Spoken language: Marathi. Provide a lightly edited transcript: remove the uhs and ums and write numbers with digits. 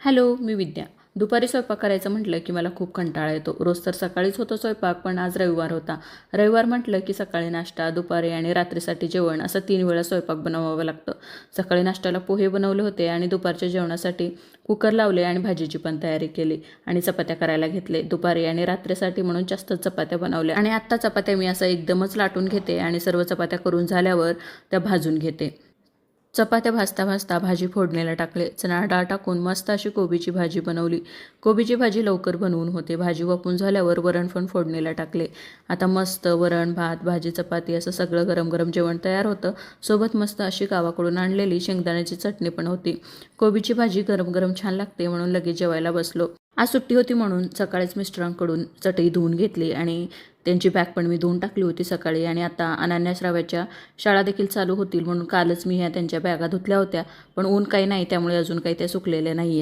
हॅलो, मी विद्या. दुपारी स्वयंपाक करायचं म्हटलं की मला खूप कंटाळा येतो. रोज तर सकाळीच होतो स्वयंपाक, पण आज रविवार होता. रविवार म्हटलं की सकाळी नाश्ता, दुपारी आणि रात्रीसाठी जेवण असं 3 वेळा स्वयंपाक बनवावं लागतं. सकाळी नाश्त्याला पोहे बनवले होते आणि दुपारच्या जेवणासाठी कुकर लावले आणि भाजीची पण तयारी केली आणि चपात्या करायला घेतले. दुपारी आणि रात्रीसाठी म्हणून जास्त चपात्या बनवल्या आणि आत्ता चपात्या मी असं एकदमच लाटून घेते आणि सर्व चपात्या करून झाल्यावर त्या भाजून घेते. चपात्या भाजता भाजता भाजी फोडणीला टाकले. चणा डाळ टाकून मस्त अशी कोबीची भाजी बनवली. कोबीची भाजी लवकर बनवून होते. भाजी वाफून झाल्यावर वरण पण फोडणीला टाकले. आता मस्त वरण, भात, भाजी, चपाती असं सगळं गरम गरम जेवण तयार होतं. सोबत मस्त अशी गावाकडून आणलेली शेंगदाण्याची चटणी पण होती. कोबीची भाजी गरम गरम छान लागते म्हणून लगेच जेवायला बसलो. आज सुट्टी होती म्हणून सकाळीच मिस्टरांकडून चटई धुवून घेतली आणि त्यांची बॅग पण मी धुवून टाकली होती सकाळी. आणि आता अनन्या श्राव्याच्या शाळा देखील चालू होतील म्हणून कालच मी ह्या त्यांच्या बॅगा धुतल्या होत्या, पण ऊन काही नाही त्यामुळे अजून काही त्या सुकलेल्या नाही.